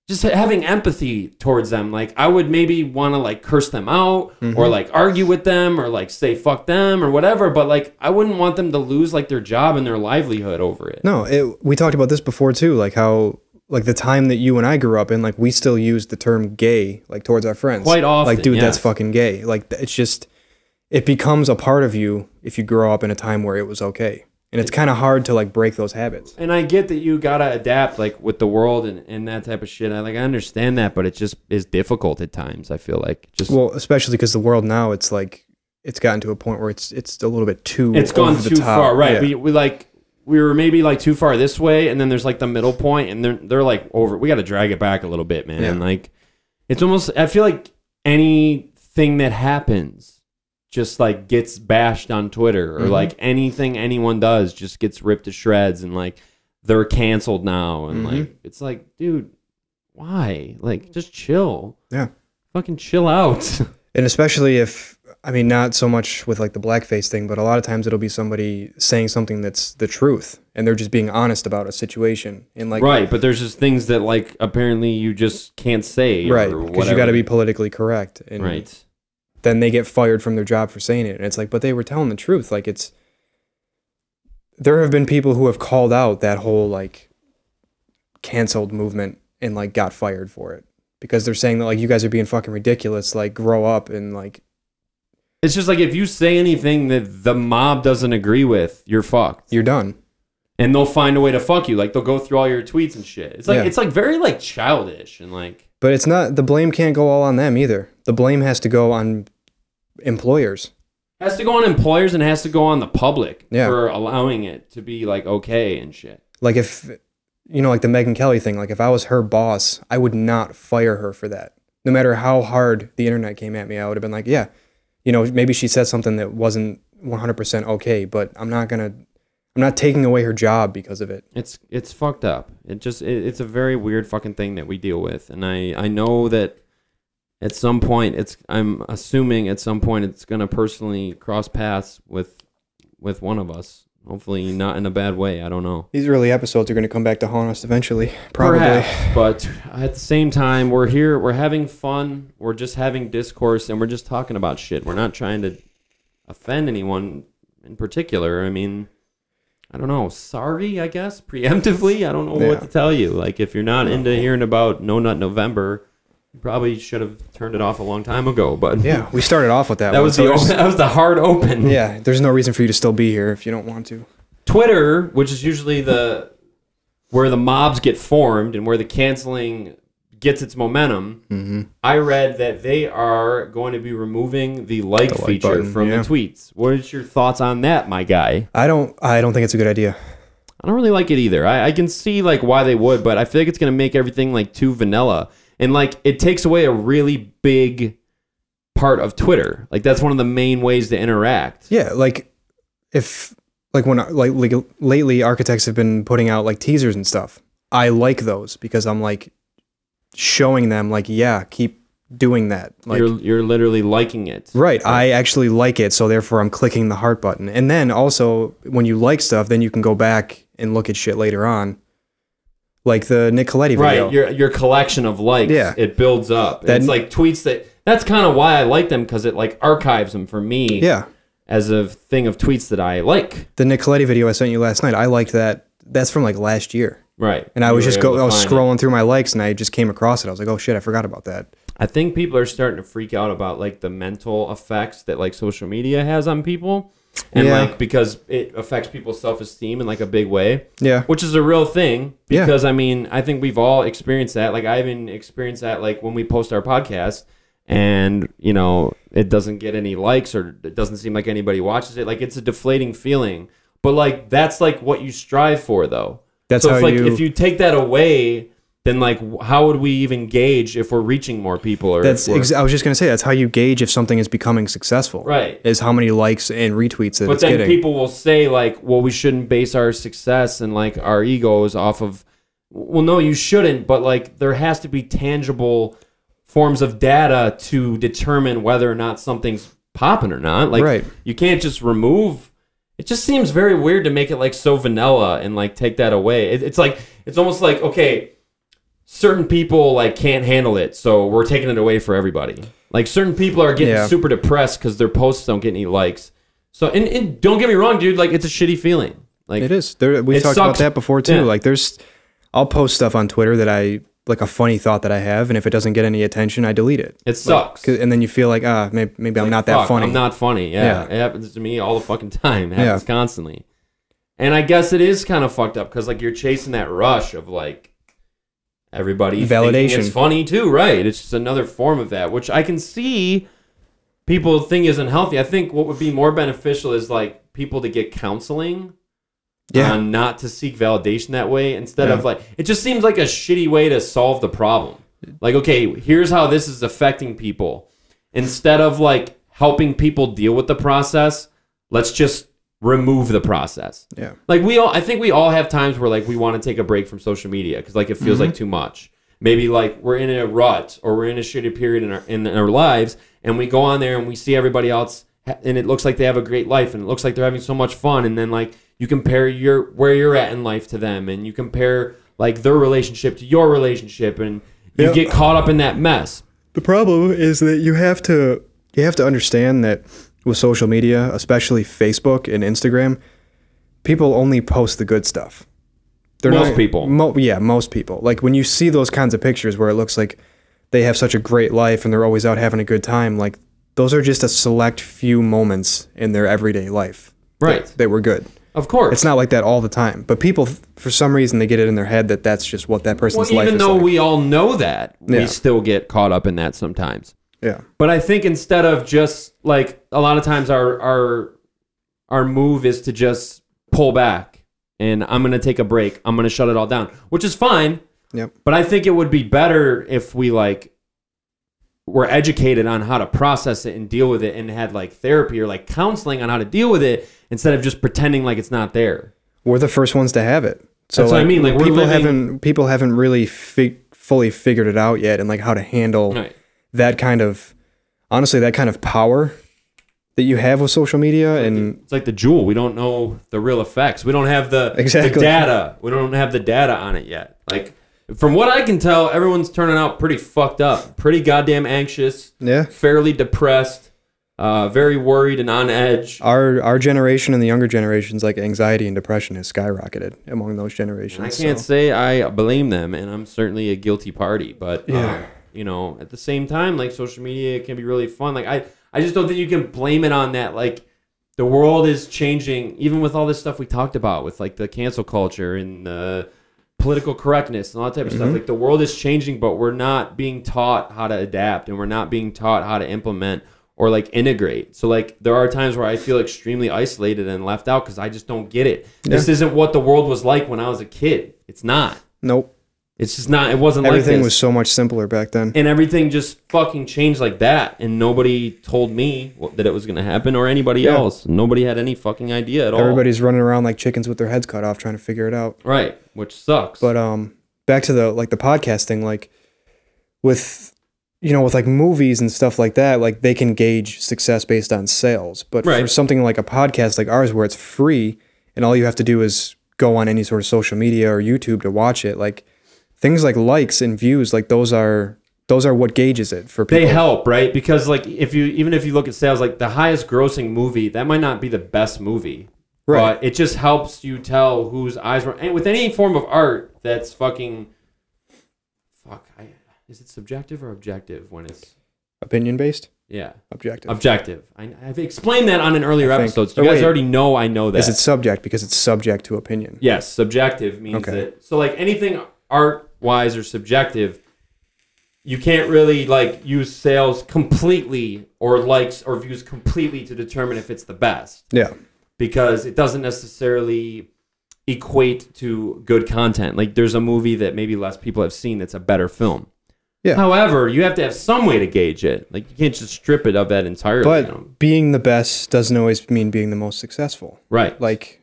Just having empathy towards them. Like, I would maybe want to, like, curse them out or, like, argue with them or, like, say fuck them or whatever. But, like, I wouldn't want them to lose, like, their job and their livelihood over it. No, we talked about this before, too. Like, how, like, the time that you and I grew up in, like, we still use the term gay, like, towards our friends. Quite often, like, dude, that's fucking gay. Like, it's just, it becomes a part of you if you grow up in a time where it was okay. And it's kind of hard to, like, break those habits. And I get that you got to adapt, like, with the world and that type of shit. I understand that, but it just is difficult at times, I feel like. Well, especially because the world now, it's like, it's gotten to a point where it's a little bit too It's gone too far, right. Yeah. We were maybe, like, too far this way, and then there's, like, the middle point, and they're like, over. We got to drag it back a little bit, man. Yeah. Like, it's almost, I feel like anything that happens just, like, gets bashed on Twitter, or like anything anyone does just gets ripped to shreds, and, like, they're canceled now, and like, it's like, dude, why? Like, just chill. Yeah. Fucking chill out. And especially if, I mean, not so much with, like, the blackface thing, but a lot of times it'll be somebody saying something that's the truth, and they're just being honest about a situation. And, like, right, but there's just things that, like, apparently you just can't say. Right, or because you got to be politically correct. And right. Then they get fired from their job for saying it. And it's like, but they were telling the truth. Like, there have been people who have called out that whole, like, canceled movement and, like, got fired for it. Because they're saying that, like, you guys are being fucking ridiculous. Like, grow up and, like... It's just like, if you say anything that the mob doesn't agree with, you're fucked. You're done. And they'll find a way to fuck you. Like, they'll go through all your tweets and shit. It's like, it's like very, like, childish and, like... But it's not... The blame can't go all on them either. The blame has to go on employers. Has to go on employers and has to go on the public Yeah. for allowing it to be like okay and shit. Like if, you know, like the Megyn Kelly thing, like if I was her boss, I would not fire her for that. No matter how hard the internet came at me, I would have been like, yeah, you know, maybe she said something that wasn't 100% okay, but I'm not taking away her job because of it. It's fucked up. It's a very weird fucking thing that we deal with. And I know that at some point I'm assuming at some point it's gonna personally cross paths with one of us. Hopefully not in a bad way. I don't know. These early episodes are going to come back to haunt us eventually. Probably. Perhaps, but at the same time, we're here. We're having fun. We're just having discourse, and we're just talking about shit. We're not trying to offend anyone in particular. I mean, I don't know. Sorry, I guess, preemptively. I don't know what to tell you. Like, if you're not into hearing about No Nut November, you probably should have turned it off a long time ago. But yeah, we started off with that. That was the hard open. Yeah, there's no reason for you to still be here if you don't want to. Twitter, which is usually where the mobs get formed and where the canceling gets its momentum, I read that they are going to be removing the like feature button, from the tweets. What is your thoughts on that, my guy? I don't think it's a good idea. I don't really like it either. I can see like why they would, but I feel like it's going to make everything like too vanilla. And like it takes away a really big part of Twitter. Like that's one of the main ways to interact. Yeah, like if when lately architects have been putting out like teasers and stuff. I like those because I'm like showing them like, yeah, keep doing that. Like you're literally liking it. Right. I actually like it, so therefore I'm clicking the heart button. And then also when you like stuff, then you can go back and look at shit later on. Like the Nick Coletti video. Right, your collection of likes, it builds up. It's like tweets that's kind of why I like them, because it like archives them for me as a thing of tweets that I like. The Nick Coletti video I sent you last night, I liked that. That's from like last year. Right. And I was scrolling through my likes and I just came across it. I was like, oh shit, I forgot about that. I think people are starting to freak out about like the mental effects that like social media has on people. And like because it affects people's self-esteem in like a big way. Yeah. Which is a real thing. Because I mean, I think we've all experienced that. Like I even experienced that like when we post our podcast and you know, it doesn't get any likes or it doesn't seem like anybody watches it. Like it's a deflating feeling. But like that's like what you strive for though. That's so if you take that away, then like how would we even gauge if we're reaching more people? Or I was just gonna say that's how you gauge if something is becoming successful. Right, is how many likes and retweets that it's getting. But then people will say like, well, we shouldn't base our success and like our egos off of. Well, no, you shouldn't. But like there has to be tangible forms of data to determine whether or not something's popping or not. Like you can't just remove. It just seems very weird to make it like so vanilla and like take that away. It's like it's almost like okay. Certain people like can't handle it, so we're taking it away for everybody. Like certain people are getting super depressed because their posts don't get any likes. So and don't get me wrong, dude. Like it's a shitty feeling. Like it is. We talked about that before too. Yeah. Like I'll post stuff on Twitter that I like a funny thought that I have, and if it doesn't get any attention, I delete it. It sucks. And then you feel like maybe I'm not that funny. I'm not funny. Yeah, it happens to me all the fucking time. It happens constantly. And I guess it is kind of fucked up because like you're chasing that rush of like. Everybody validation. It's funny too, right? It's just another form of that, which I can see people think isn't healthy. I think what would be more beneficial is like people to get counseling, not to seek validation that way. Instead of like, it just seems like a shitty way to solve the problem. Like, okay, here's how this is affecting people. Instead of like helping people deal with the process, let's just remove the process. Yeah. Like I think we all have times where like we want to take a break from social media because like it feels like too much. Maybe like we're in a rut or we're in a shitty period in our lives and we go on there and we see everybody else and it looks like they have a great life and it looks like they're having so much fun, and then like you compare where you're at in life to them and you compare like their relationship to your relationship and you get caught up in that mess. The problem is that you have to understand that with social media, especially Facebook and Instagram, people only post the good stuff. Most people. Most people. Like when you see those kinds of pictures where it looks like they have such a great life and they're always out having a good time, like those are just a select few moments in their everyday life. Right. That were good. Of course. It's not like that all the time. But people, for some reason, they get it in their head that that's just what that person's life is like. Even though we all know that, we still get caught up in that sometimes. Yeah. But I think instead of just like a lot of times our move is to just pull back and I'm going to take a break. I'm going to shut it all down, which is fine. Yep. But I think it would be better if we like were educated on how to process it and deal with it and had like therapy or like counseling on how to deal with it instead of just pretending like it's not there. We're the first ones to have it. So that's like, what I mean. Like people haven't really fully figured it out yet and like how to handle that kind of, honestly, that kind of power that you have with social media. And it's like the jewel. We don't know the real effects. We don't have the data. We don't have the data on it yet. Like, from what I can tell, everyone's turning out pretty fucked up, pretty goddamn anxious, fairly depressed, very worried and on edge. Our generation and the younger generations, like anxiety and depression has skyrocketed among those generations. And I can't say I blame them, and I'm certainly a guilty party. But you know, at the same time, like social media can be really fun. Like I just don't think you can blame it on that. Like the world is changing, even with all this stuff we talked about, with like the cancel culture and the political correctness and all that type of stuff. Like the world is changing, but we're not being taught how to adapt, and we're not being taught how to implement or like integrate. So like there are times where I feel extremely isolated and left out because I just don't get it. This isn't what the world was like when I was a kid. It's not. Nope. It's just not. It wasn't everything like this. Was so much simpler back then. And everything just fucking changed like that. And nobody told me that it was going to happen or anybody else. Nobody had any fucking idea at all. Everybody's running around like chickens with their heads cut off trying to figure it out. Right. Which sucks. But back to the podcast thing, like with, you know, with like movies and stuff like that, like they can gauge success based on sales. But for something like a podcast like ours where it's free and all you have to do is go on any sort of social media or YouTube to watch it, like things like likes and views, like those are what gauges it for people. They help, right? Because like even if you look at sales, like the highest grossing movie, that might not be the best movie. Right. But it just helps you tell whose eyes were. And with any form of art that's fucking is it subjective or objective when it's opinion based? Yeah. Objective. Objective. I've explained that on an earlier episode. So you guys already know I know that. Is it subject because it's subject to opinion? Yes, subjective means that. So like anything art-wise or subjective, you can't really like use sales completely or likes or views completely to determine if it's the best. Yeah. Because it doesn't necessarily equate to good content. Like there's a movie that maybe less people have seen that's a better film. Yeah. However, you have to have some way to gauge it. Like you can't just strip it of that entirely. But being the best doesn't always mean being the most successful. Right. Like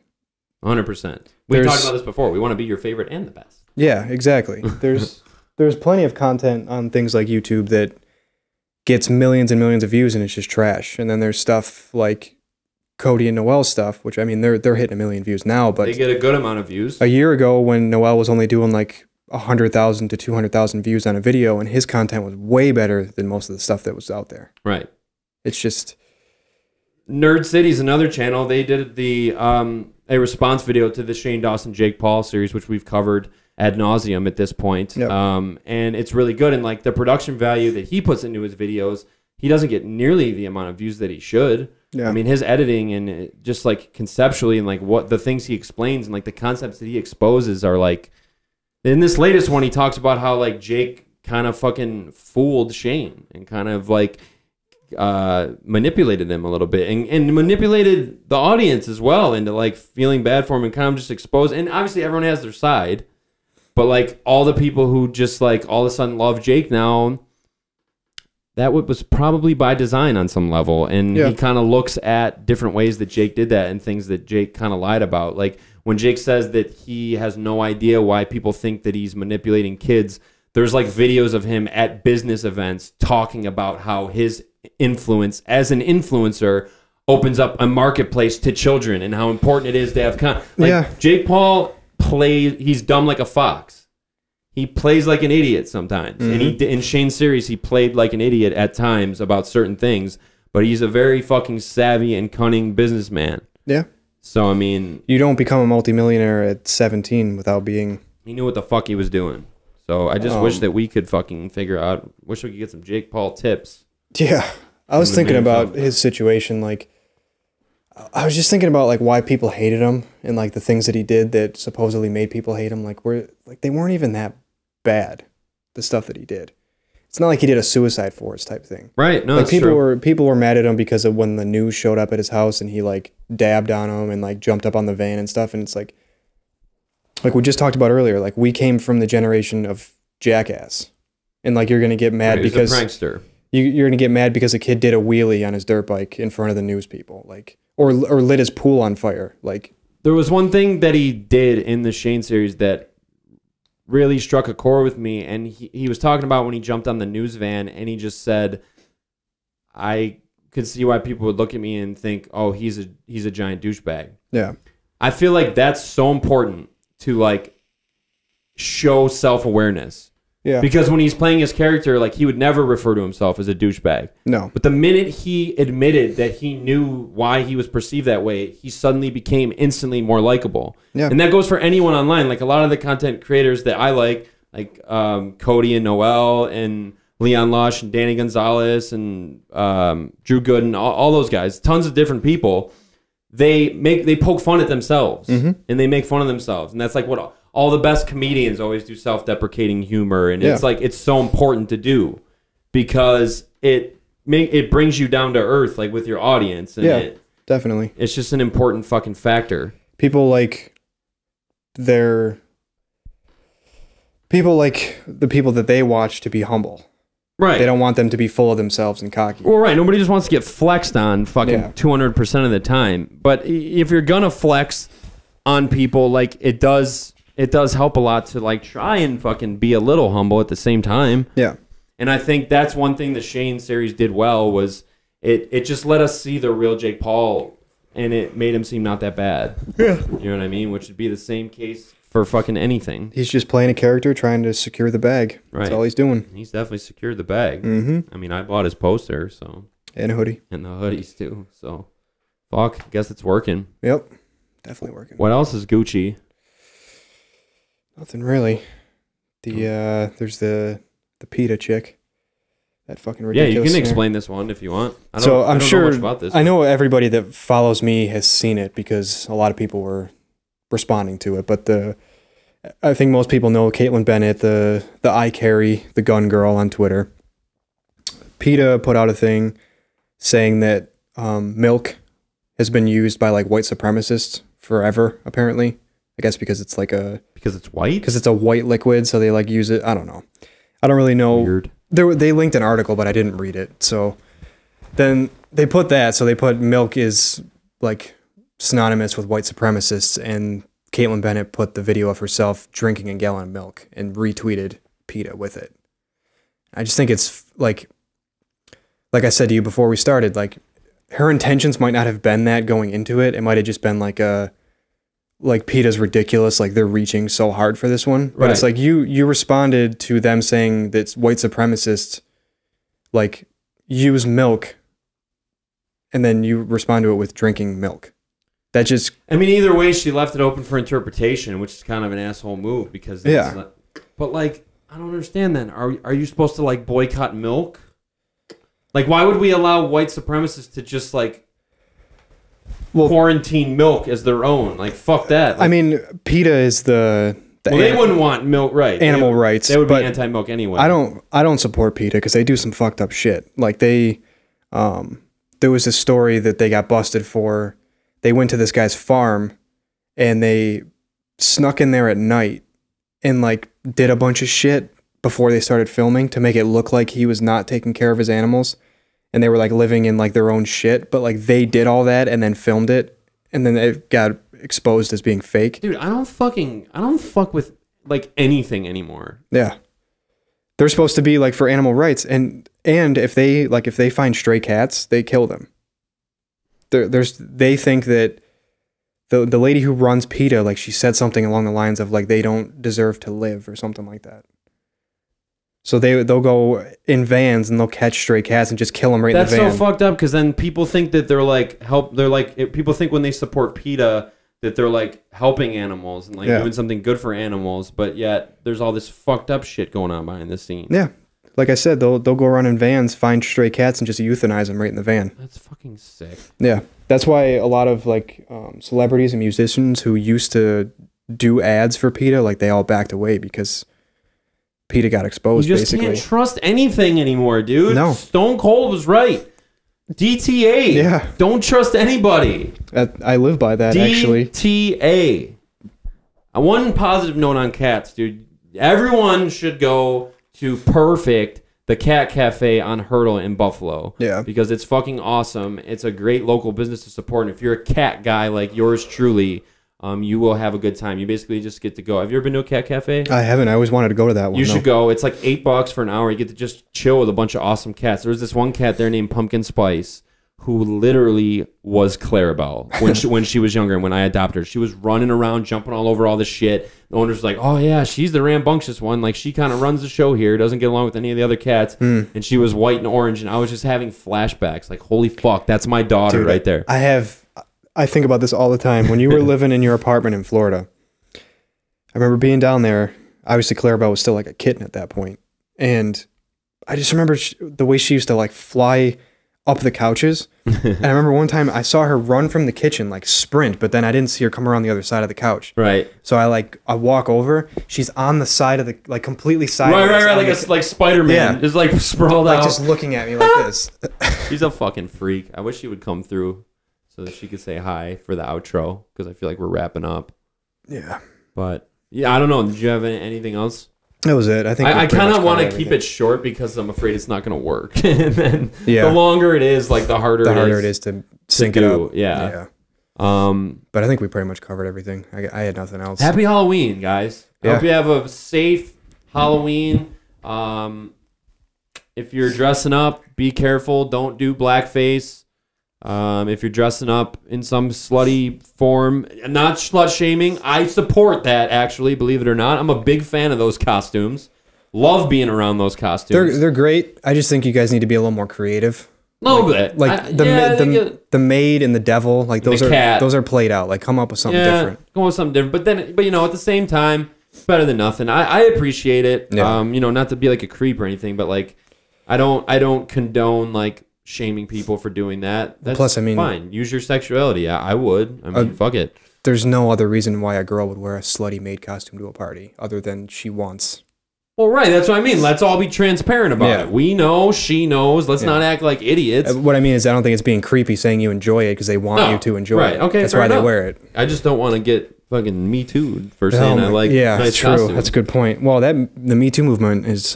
100%. We talked about this before. We want to be your favorite and the best. Yeah, exactly. There's plenty of content on things like YouTube that gets millions and millions of views and it's just trash. And then there's stuff like Cody and Noel's stuff, which I mean they're hitting 1 million views now, but they get a good amount of views. A year ago when Noel was only doing like 100,000 to 200,000 views on a video, and his content was way better than most of the stuff that was out there. Right. It's just Nerd City's another channel. They did a response video to the Shane Dawson Jake Paul series, which we've covered ad nauseum at this point. Yep. And it's really good. And like the production value that he puts into his videos, he doesn't get nearly the amount of views that he should. Yeah. I mean, his editing and just like conceptually and like what the things he explains and like the concepts that he exposes are like. In this latest one, he talks about how like Jake kind of fucking fooled Shane and kind of like manipulated him a little bit and manipulated the audience as well into like feeling bad for him and kind of just exposed. And obviously everyone has their side, but like all the people who just like all of a sudden love Jake now, that was probably by design on some level. And he kind of looks at different ways that Jake did that and things that Jake kind of lied about. Like when Jake says that he has no idea why people think that he's manipulating kids, there's like videos of him at business events talking about how his influence as an influencer opens up a marketplace to children and how important it is to have Jake Paul he's dumb like a fox. He plays like an idiot sometimes. And in Shane's series, he played like an idiot at times about certain things, but he's a very fucking savvy and cunning businessman. Yeah. So, I mean... You don't become a multimillionaire at 17 without being... He knew what the fuck he was doing. So, I just wish that we could fucking figure out... Wish we could get some Jake Paul tips. Yeah. I was thinking about his situation, like... I was just thinking about, like, why people hated him and, like, the things that he did that supposedly made people hate him. Like, they weren't even that bad, the stuff that he did. it's not like he did a Suicide Force type thing. Right. No, like that's true. people were mad at him because of when the news showed up at his house and he like dabbed on him and like jumped up on the van and stuff. And it's like we just talked about earlier, like we came from the generation of Jackass, and like you're gonna get mad because a prankster. You're gonna get mad because a kid did a wheelie on his dirt bike in front of the news people, like or lit his pool on fire. Like there was one thing that he did in the Shane series that really struck a chord with me, and he was talking about when he jumped on the news van, and he just said, I could see why people would look at me and think, oh, he's a giant douchebag. Yeah. I feel like that's so important to like show self-awareness. Yeah. Because when he's playing his character, like he would never refer to himself as a douchebag. No. But the minute he admitted that he knew why he was perceived that way, he suddenly became instantly more likable. Yeah. And that goes for anyone online. Like a lot of the content creators that I like Cody and Noel and Leon Lush and Danny Gonzalez and Drew Gooden, all those guys, tons of different people. They poke fun at themselves, and they make fun of themselves, and that's like what all the best comedians always do, self-deprecating humor, and it's like it's so important to do because it brings you down to earth, like with your audience, and definitely, it's just an important fucking factor. People like the people that they watch to be humble. Right. They don't want them to be full of themselves and cocky. Well, right. Nobody just wants to get flexed on fucking 200% of the time. But if you're gonna flex on people, like it does help a lot to like try and fucking be a little humble at the same time. Yeah. And I think that's one thing the Shane series did well was it just let us see the real Jake Paul, and it made him seem not that bad. Yeah. You know what I mean? Which would be the same case for fucking anything. He's just playing a character trying to secure the bag. Right. That's all he's doing. He's definitely secured the bag. Mm-hmm. I mean, I bought his poster, so. And a hoodie. And the hoodies, too. So, fuck. Guess it's working. Yep. Definitely working. What else is Gucci? Nothing really. There's the PETA chick. That fucking ridiculous. Yeah, you can explain this one if you want. I don't know much about this. I know everybody that follows me has seen it because a lot of people were responding to it, but I think most people know Caitlin Bennett, the I Carry, the gun girl on Twitter. PETA put out a thing saying that milk has been used by like white supremacists forever, apparently. I guess because it's like because it's white? Because it's a white liquid, so they like use it. I don't know. I don't really know. Weird. They linked an article, but I didn't read it. So then they put that. So they put milk is like synonymous with white supremacists, and Caitlin Bennett put the video of herself drinking a gallon of milk and retweeted PETA with it. I just think it's like I said to you before we started, like her intentions might not have been that going into it. It might have just been like PETA's ridiculous, like they're reaching so hard for this one. But right. It's like you responded to them saying that white supremacists like use milk, and then you respond to it with drinking milk. That just... I mean, either way, she left it open for interpretation, which is kind of an asshole move because... Yeah. But, like, I don't understand then. Are you supposed to, like, boycott milk? Like, why would we allow white supremacists to just, like, quarantine milk as their own? Like, fuck that. Like, I mean, PETA is the they wouldn't want milk, right? Animal rights. They would be anti-milk anyway. I don't support PETA because they do some fucked up shit. Like, there was a story that they got busted for. They went to this guy's farm and they snuck in there at night and like did a bunch of shit before they started filming to make it look like he was not taking care of his animals. And they were like living in like their own shit, but like they did all that and then filmed it, and then it got exposed as being fake. Dude, I don't fuck with like anything anymore. Yeah. They're supposed to be like for animal rights, and if they find stray cats, they kill them. They think that the lady who runs PETA, like she said something along the lines of like they don't deserve to live or something like that. So they'll go in vans and they'll catch stray cats and just kill them right in the van. That's so fucked up because then people think that people think when they support PETA that they're like helping animals and like doing something good for animals, but yet there's all this fucked up shit going on behind the scenes. Yeah. Like I said, they'll go around in vans, find stray cats, and just euthanize them right in the van. That's fucking sick. Yeah, that's why a lot of like celebrities and musicians who used to do ads for PETA, like they all backed away because PETA got exposed, you just basically. can't trust anything anymore, dude. No. Stone Cold was right. DTA. Yeah. Don't trust anybody. I live by that, actually. DTA. One positive note on cats, dude. Everyone should go to Perfect, the cat cafe on Hurdle in Buffalo. Yeah. Because it's fucking awesome. It's a great local business to support. And if you're a cat guy like yours truly, you will have a good time. You basically just get to go. Have you ever been to a cat cafe? I haven't. I always wanted to go to that one. You should go. It's like $8 for an hour. You get to just chill with a bunch of awesome cats. There was this one cat there named Pumpkin Spice who literally was Clarabelle when she was younger and when I adopted her. She was running around, jumping all over all this shit. The owner's like, oh, yeah, she's the rambunctious one. Like, she kind of runs the show here, doesn't get along with any of the other cats. And she was white and orange, and I was just having flashbacks. Like, holy fuck, that's my daughter. Dude, right there. I think about this all the time. When you were living in your apartment in Florida, I remember being down there. Obviously, Clarabelle was still like a kitten at that point. And I just remember the way she used to like fly up the couches. And I remember one time I saw her run from the kitchen, like sprint, but then I didn't see her come around the other side of the couch. Right. So I walk over. She's on the side of the, like completely sideways. Right. Like Spider-Man. Yeah. Just like sprawled out. Just looking at me like this. She's a fucking freak. I wish she would come through so that she could say hi for the outro, because I feel like we're wrapping up. Yeah. But yeah, I don't know. Did you have anything else? That was it. I think I kind of want to keep it short because I'm afraid it's not going to work. And then the longer it is, like the harder it is to sync it up. Yeah. But I think we pretty much covered everything. I had nothing else. Happy Halloween, guys. I hope you have a safe Halloween. If you're dressing up, be careful. Don't do blackface. If you're dressing up in some slutty form, not slut shaming, I support that, actually, believe it or not. I'm a big fan of those costumes. Love being around those costumes. They're great. I just think you guys need to be a little more creative. A little bit. Like the maid and the devil, like those are played out. Like come up with something different. Come up with something different. But you know, at the same time, it's better than nothing. I appreciate it. Yeah. You know, not to be like a creep or anything, but like I don't condone like shaming people for doing that. That's Plus, I mean, fine. Use your sexuality. I would. I mean, fuck it. There's no other reason why a girl would wear a slutty maid costume to a party other than she wants. Well, right. That's what I mean. Let's all be transparent about it. We know. She knows. Let's not act like idiots. What I mean is I don't think it's being creepy saying you enjoy it because they want you to enjoy it. Okay, that's why they wear it. I just don't want to get fucking Me Too'd for saying I like nice that's true. costumes. That's a good point. Well, the Me Too movement is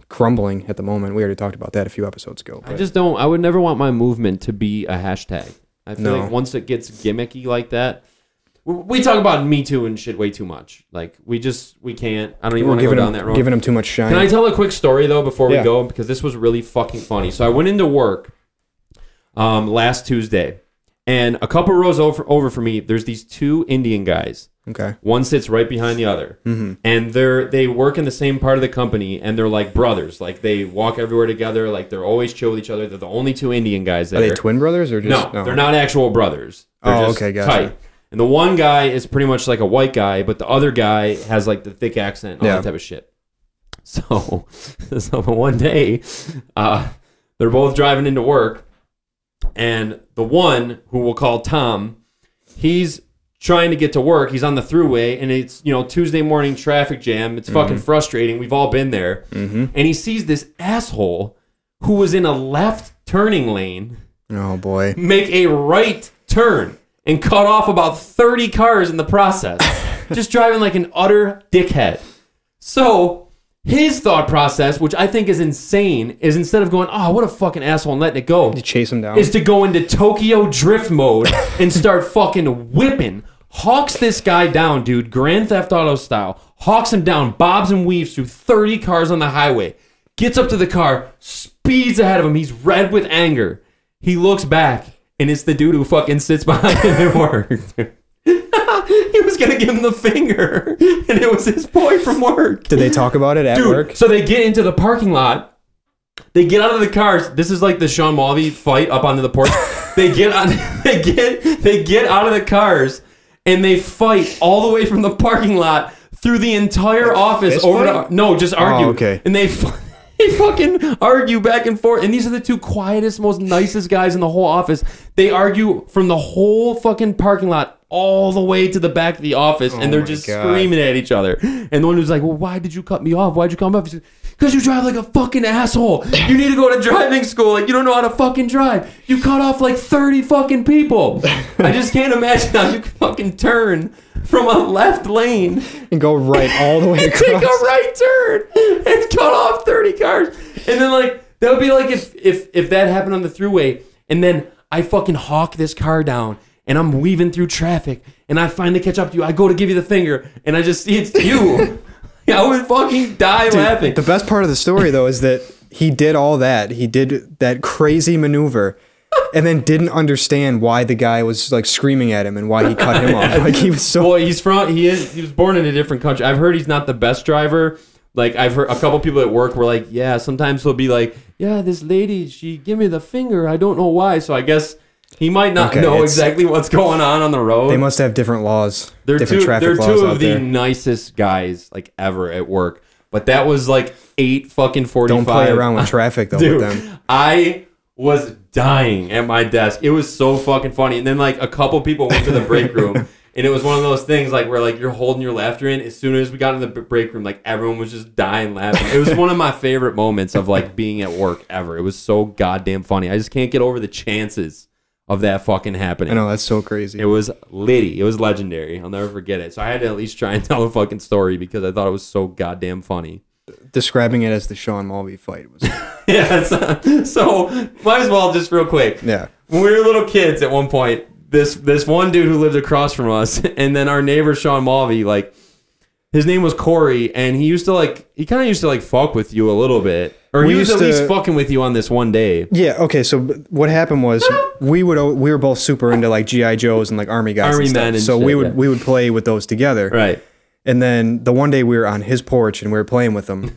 crumbling at the moment. We already talked about that a few episodes ago. But I just don't. I would never want my movement to be a hashtag. I feel like once it gets gimmicky like that, we talk about Me Too and shit way too much. Like we can't. I don't even want to go down that road. Giving them too much shine. Can I tell a quick story though before we go, because this was really fucking funny. So I went into work last Tuesday, and a couple rows over from me, there's these two Indian guys. Okay. One sits right behind the other, and they work in the same part of the company, and they're like brothers. Like they walk everywhere together. Like they're always chill with each other. They're the only two Indian guys there. Are they twin brothers or just no? They're not actual brothers. They're just okay, gotcha. Tight. And the one guy is pretty much like a white guy, but the other guy has like the thick accent, all that type of shit. So one day, they're both driving into work, and the one who we'll call Tom, he's trying to get to work. He's on the thruway, and it's Tuesday morning traffic jam. It's fucking frustrating. We've all been there. And he sees this asshole who was in a left turning lane. Oh boy! Make a right turn. And cut off about 30 cars in the process. Just driving like an utter dickhead. So his thought process, which I think is insane, is instead of going, oh, what a fucking asshole and letting it go. To chase him down. Is to go into Tokyo drift mode and start fucking whipping. Hawks this guy down, dude. Grand Theft Auto style. Hawks him down, bobs and weaves through 30 cars on the highway. Gets up to the car, speeds ahead of him. He's red with anger. He looks back. And it's the dude who fucking sits behind him at work. He was going to give him the finger. And it was his boy from work. Did they talk about it at work? So they get into the parking lot. They get out of the cars. This is like the Sean Mulvey fight up onto the porch. They get out of the cars. And they fight all the way from the parking lot through the entire office. Just argue. Oh, okay. And they fucking argue back and forth. And these are the two quietest, most nicest guys in the whole office. They argue from the whole fucking parking lot all the way to the back of the office, and they're just screaming at each other. And the one who's like, well, why did you cut me off? Why'd you cut me off? He said, because you drive like a fucking asshole. You need to go to driving school. Like, you don't know how to fucking drive. You cut off like 30 fucking people. I just can't imagine how you can fucking turn from a left lane and go right all the way across. Take a right turn and cut off 30 cars. And then, like, that would be like if that happened on the throughway, and then I fucking hawk this car down, and I'm weaving through traffic, and I finally catch up to you. I go to give you the finger, and I just see it's you. I would fucking die laughing. The best part of the story, though, is that he did all that. He did that crazy maneuver, and then didn't understand why the guy was like screaming at him and why he cut him off. Like, he was so. Well, he was born in a different country. I've heard he's not the best driver. Like, I've heard a couple people at work were like, yeah, sometimes he'll be like, yeah, this lady, she give me the finger. I don't know why. So I guess he might not know exactly what's going on the road. They must have different laws. They're different traffic laws two of out the there. nicest guys like ever at work. But that was like 8:45. Don't play around with traffic though. Dude, with them. I was dying at my desk. It was so fucking funny. And then like a couple people went to the break room. And it was one of those things like where like you're holding your laughter in. As soon as we got in the break room, like everyone was just dying laughing. It was one of my favorite moments of like being at work ever. It was so goddamn funny. I just can't get over the chances of that fucking happening. I know, that's so crazy. It was litty. It was legendary. I'll never forget it. So I had to at least try and tell a fucking story because I thought it was so goddamn funny. Describing it as the Sean Mulvey fight was. Yeah. So might as well just real quick. Yeah. When we were little kids at one point, this one dude who lived across from us, and then our neighbor Sean Mulvey, like his name was Corey, and he kind of used to like fuck with you a little bit, or he was at least fucking with you on this one day. Yeah. Okay. So what happened was we were both super into like GI Joes and like Army guys, Army and stuff. men, and so shit, we would play with those together, right? And then the one day we were on his porch and we were playing with them.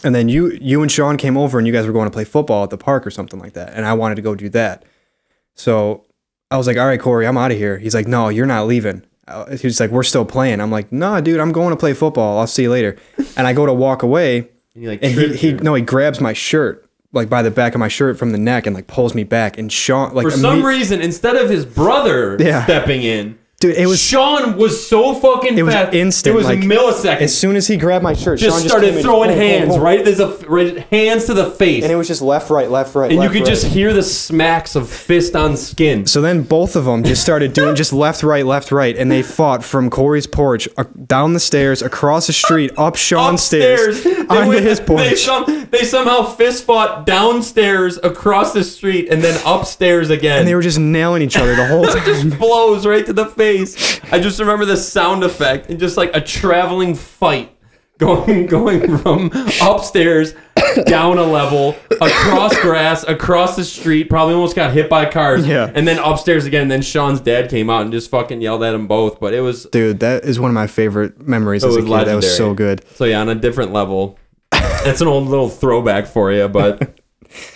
And then you and Sean came over and you guys were going to play football at the park or something like that. And I wanted to go do that. So I was like, all right, Corey, I'm out of here. He's like, no, you're not leaving. He's like, we're still playing. I'm like, nah, dude, I'm going to play football. I'll see you later. And I go to walk away, and he grabs my shirt, like by the back of my shirt from the neck, and like pulls me back. And Sean, like, for some reason, instead of his brother stepping in, dude, it was Sean was so fucking fast. It was instant. It was like, milliseconds. As soon as he grabbed my shirt, Sean just started throwing hands right. There's hands to the face, and it was just left, right, and you could just hear the smacks of fist on skin. So then both of them just started doing just left, right, and they fought from Corey's porch down the stairs, across the street, up Sean's stairs, onto his porch. They somehow fist fought downstairs, across the street, and then upstairs again. And they were just nailing each other the whole time. Just blows right to the face. I just remember the sound effect and just like a traveling fight going from upstairs down a level, across grass, across the street, probably almost got hit by cars, and then upstairs again. And then Sean's dad came out and just fucking yelled at them both. But it was, dude, that is one of my favorite memories as a kid. Legendary. That was so good. So yeah, on a different level. That's an old little throwback for you, but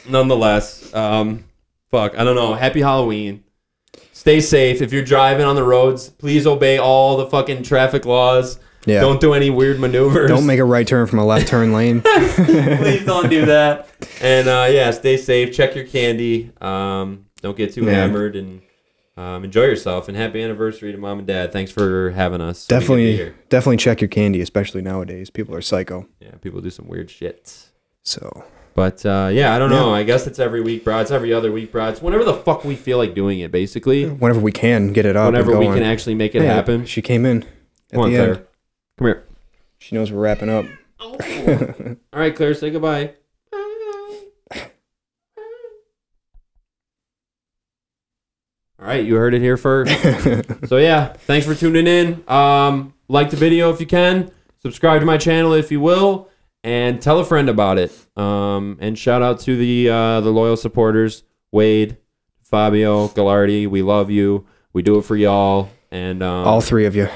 nonetheless, fuck, I don't know. Happy Halloween. Stay safe. If you're driving on the roads, please obey all the fucking traffic laws. Yeah. Don't do any weird maneuvers. Don't make a right turn from a left turn lane. Please don't do that. And yeah, stay safe. Check your candy. Don't get too hammered, and enjoy yourself. And happy anniversary to Mom and Dad. Thanks for having us. Definitely check your candy, especially nowadays. People are psycho. Yeah, people do some weird shit. So... But, yeah, I don't know. I guess it's every week, bro. It's every other week, bro. It's whenever the fuck we feel like doing it, basically. Whenever we can get it up. Whenever we can actually make it happen. She came in. Come on, Claire. Come here. She knows we're wrapping up. Oh. All right, Claire, say goodbye. All right, you heard it here first. So, yeah, thanks for tuning in. Like the video if you can. Subscribe to my channel if you will. And tell a friend about it. And shout out to the loyal supporters, Wade, Fabio, Gallardi. We love you. We do it for y'all. And all three of you.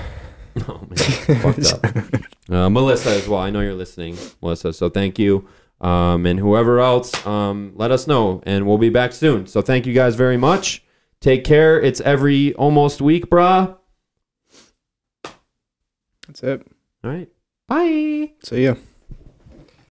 Oh man, fucked up. Melissa as well. I know you're listening, Melissa. So thank you. And whoever else, let us know, and we'll be back soon. So thank you guys very much. Take care. It's every almost week, brah. That's it. All right. Bye. See ya.